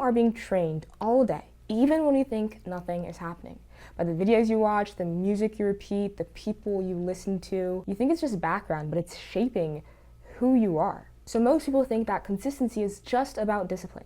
are being trained all day, even when you think nothing is happening. By the videos you watch, the music you repeat, the people you listen to. You think it's just background, but it's shaping who you are. So most people think that consistency is just about discipline,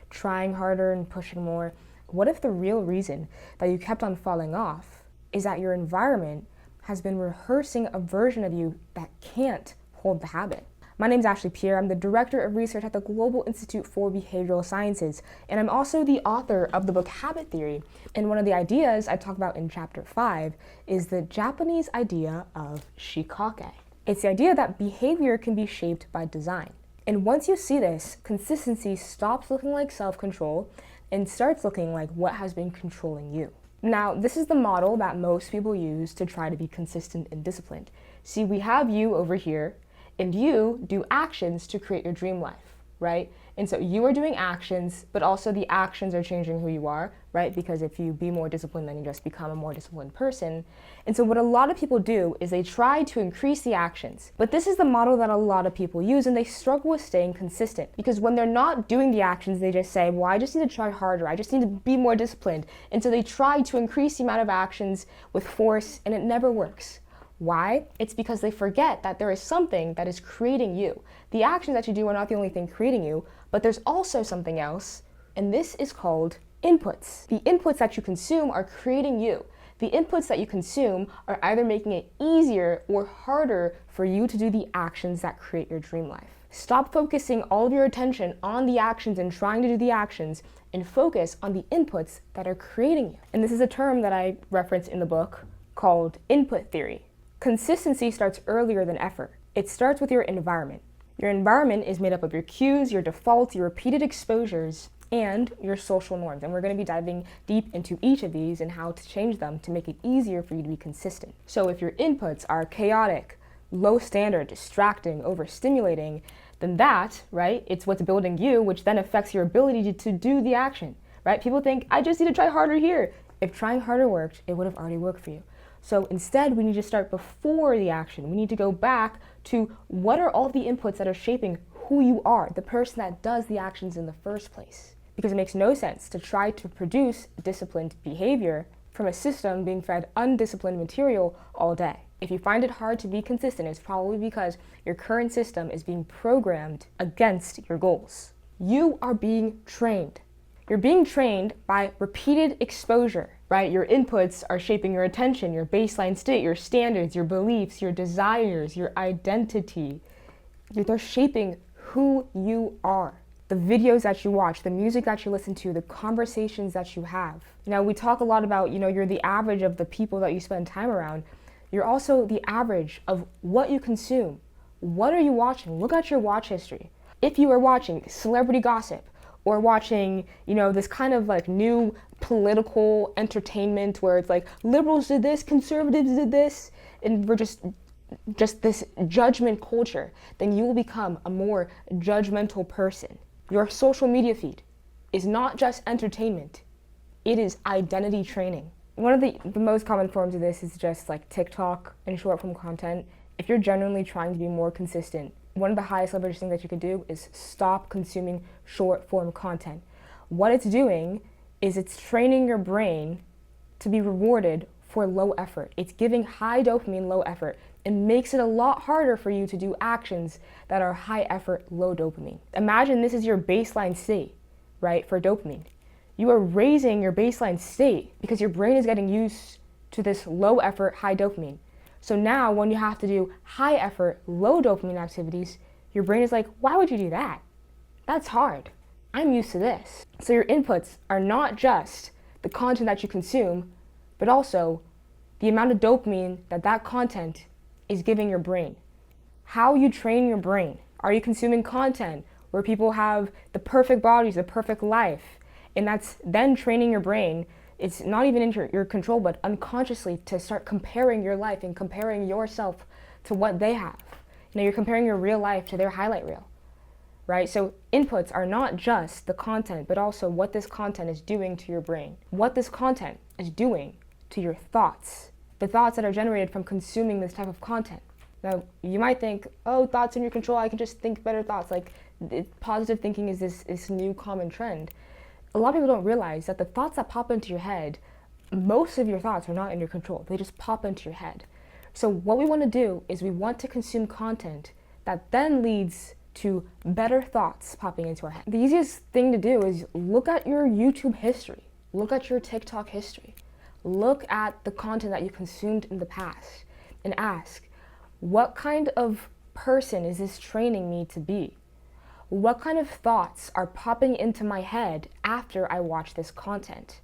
trying harder and pushing more. What if the real reason that you kept on falling off is that your environment has been rehearsing a version of you that can't hold the habit? My name is Pierre. I'm the Director of Research at the Global Institute for Behavioral Sciences, and I'm also the author of the book Habit Theory. And one of the ideas I talk about in Chapter 5 is the Japanese idea of Shikake. It's the idea that behavior can be shaped by design. And once you see this, consistency stops looking like self-control and starts looking like what has been controlling you. Now, this is the model that most people use to try to be consistent and disciplined. See, we have you over here, and you do actions to create your dream life, right? And so you are doing actions, but also the actions are changing who you are, right? Because if you be more disciplined, then you just become a more disciplined person. And so what a lot of people do is they try to increase the actions. But this is the model that a lot of people use, and they struggle with staying consistent. Because when they're not doing the actions, they just say, well, I just need to try harder. I just need to be more disciplined. And so they try to increase the amount of actions with force, and it never works. Why? It's because they forget that there is something that is creating you. The actions that you do are not the only thing creating you, but there's also something else, and this is called inputs. The inputs that you consume are creating you. The inputs that you consume are either making it easier or harder for you to do the actions that create your dream life. Stop focusing all of your attention on the actions and trying to do the actions, and focus on the inputs that are creating you. And this is a term that I reference in the book called input theory. Consistency starts earlier than effort. It starts with your environment. Your environment is made up of your cues, your defaults, your repeated exposures, and your social norms. And we're going to be diving deep into each of these and how to change them to make it easier for you to be consistent. So if your inputs are chaotic, low standard, distracting, overstimulating, then that, right, it's what's building you, which then affects your ability to do the action, right? People think, I just need to try harder here. If trying harder worked, it would have already worked for you. So instead, we need to start before the action. We need to go back to what are all the inputs that are shaping who you are, the person that does the actions in the first place. Because it makes no sense to try to produce disciplined behavior from a system being fed undisciplined material all day. If you find it hard to be consistent, it's probably because your current system is being programmed against your goals. You are being trained. You're being trained by repeated exposure, right? Your inputs are shaping your attention, your baseline state, your standards, your beliefs, your desires, your identity. They're shaping who you are. The videos that you watch, the music that you listen to, the conversations that you have. Now, we talk a lot about, you're the average of the people that you spend time around. You're also the average of what you consume. What are you watching? Look at your watch history. If you are watching celebrity gossip, or watching, this kind of like new political entertainment where it's like liberals did this, conservatives did this, and we're just this judgment culture, then you will become a more judgmental person. Your social media feed is not just entertainment, it is identity training. One of the most common forms of this is just like TikTok and short form content. If you're genuinely trying to be more consistent, one of the highest leverage things that you can do is stop consuming short form content. What it's doing is it's training your brain to be rewarded for low effort. It's giving high dopamine, low effort. It makes it a lot harder for you to do actions that are high effort, low dopamine. Imagine this is your baseline state, right, for dopamine. You are raising your baseline state because your brain is getting used to this low effort, high dopamine. So now when you have to do high effort, low dopamine activities, your brain is like, why would you do that? That's hard. I'm used to this. So your inputs are not just the content that you consume, but also the amount of dopamine that content is giving your brain. How you train your brain. Are you consuming content where people have the perfect bodies, the perfect life? And that's then training your brain. It's not even in your control, but unconsciously to start comparing your life and comparing yourself to what they have. You're comparing your real life to their highlight reel, right? So inputs are not just the content, but also what this content is doing to your brain. What this content is doing to your thoughts. The thoughts that are generated from consuming this type of content. Now, you might think, oh, thoughts in your control, I can just think better thoughts. Like, positive thinking is this new common trend. A lot of people don't realize that the thoughts that pop into your head, most of your thoughts are not in your control. They just pop into your head. So what we want to do is we want to consume content that then leads to better thoughts popping into our head. The easiest thing to do is look at your YouTube history. Look at your TikTok history. Look at the content that you consumed in the past and ask, what kind of person is this training me to be? What kind of thoughts are popping into my head after I watch this content?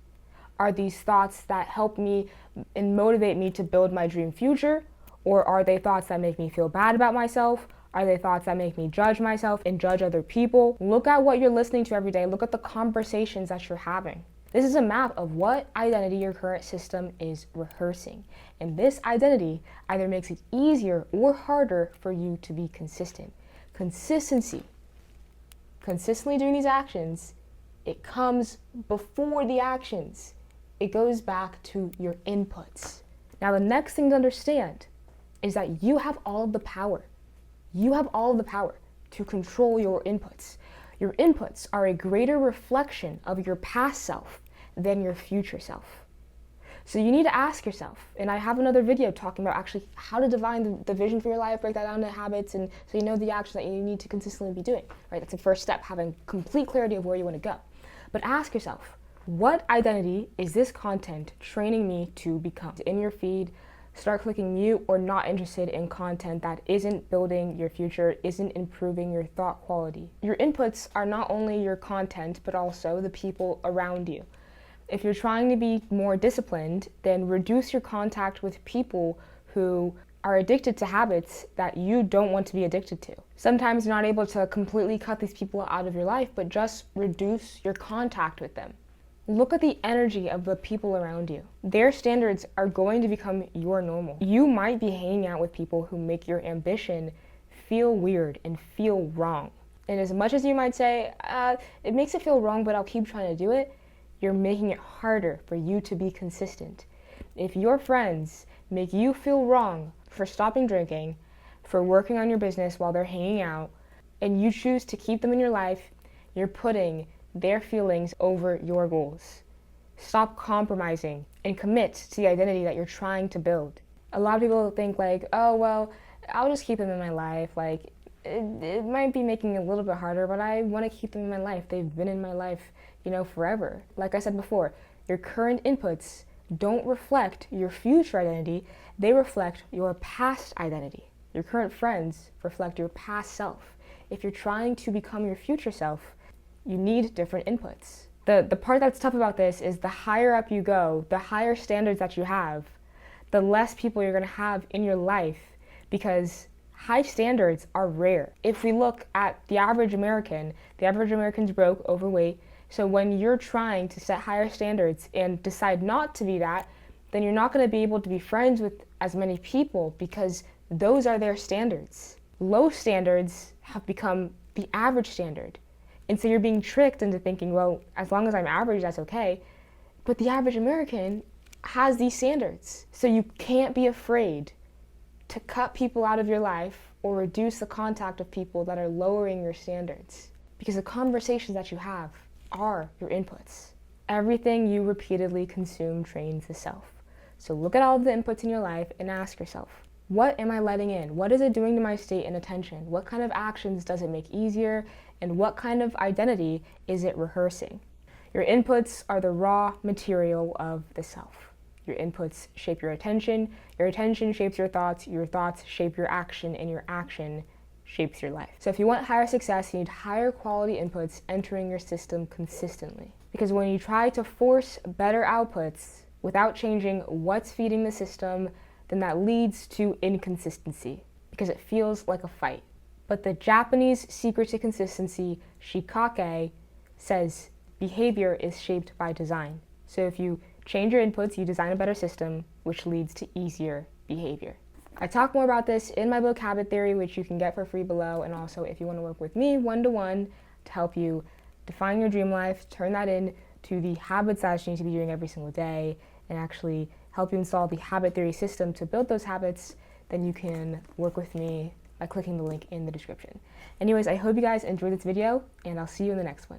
Are these thoughts that help me and motivate me to build my dream future? Or are they thoughts that make me feel bad about myself? Are they thoughts that make me judge myself and judge other people? Look at what you're listening to every day. Look at the conversations that you're having. This is a map of what identity your current system is rehearsing. And this identity either makes it easier or harder for you to be consistent. Consistency. Consistently doing these actions, it comes before the actions. It goes back to your inputs. Now, the next thing to understand is that you have all of the power. You have all of the power to control your inputs. Your inputs are a greater reflection of your past self than your future self. So you need to ask yourself, and I have another video talking about actually how to define the vision for your life, break that down into habits, and so you know the action that you need to consistently be doing, right? That's the first step, having complete clarity of where you want to go. But ask yourself, what identity is this content training me to become? In your feed, start clicking mute or not interested in content that isn't building your future, isn't improving your thought quality. Your inputs are not only your content, but also the people around you. If you're trying to be more disciplined, then reduce your contact with people who are addicted to habits that you don't want to be addicted to. Sometimes you're not able to completely cut these people out of your life, but just reduce your contact with them. Look at the energy of the people around you. Their standards are going to become your normal. You might be hanging out with people who make your ambition feel weird and feel wrong. And as much as you might say, it makes it feel wrong, but I'll keep trying to do it, you're making it harder for you to be consistent. If your friends make you feel wrong for stopping drinking, for working on your business while they're hanging out, and you choose to keep them in your life, you're putting their feelings over your goals. Stop compromising and commit to the identity that you're trying to build. A lot of people think like, oh, well, I'll just keep them in my life. Like, it might be making it a little bit harder, but I want to keep them in my life. They've been in my life, forever. Like I said before, your current inputs don't reflect your future identity. They reflect your past identity. Your current friends reflect your past self. If you're trying to become your future self, you need different inputs. The part that's tough about this is the higher up you go, the higher standards that you have, the less people you're going to have in your life, because high standards are rare. If we look at the average American's broke, overweight. So when you're trying to set higher standards and decide not to be that, then you're not going to be able to be friends with as many people because those are their standards. Low standards have become the average standard. And so you're being tricked into thinking, well, as long as I'm average, that's okay. But the average American has these standards. So you can't be afraid to cut people out of your life or reduce the contact of people that are lowering your standards. Because the conversations that you have are your inputs. Everything you repeatedly consume trains the self. So look at all of the inputs in your life and ask yourself, what am I letting in? What is it doing to my state and attention? What kind of actions does it make easier? And what kind of identity is it rehearsing? Your inputs are the raw material of the self. Your inputs shape your attention shapes your thoughts shape your action, and your action shapes your life. So if you want higher success, you need higher quality inputs entering your system consistently. Because when you try to force better outputs without changing what's feeding the system, then that leads to inconsistency, because it feels like a fight. But the Japanese secret to consistency, Shikake, says behavior is shaped by design. So if you change your inputs, you design a better system, which leads to easier behavior. I talk more about this in my book, Habit Theory, which you can get for free below. And also, if you want to work with me one-to-one to help you define your dream life, turn that into the habits that you need to be doing every single day, and actually help you install the Habit Theory system to build those habits, then you can work with me by clicking the link in the description. Anyways, I hope you guys enjoyed this video, and I'll see you in the next one.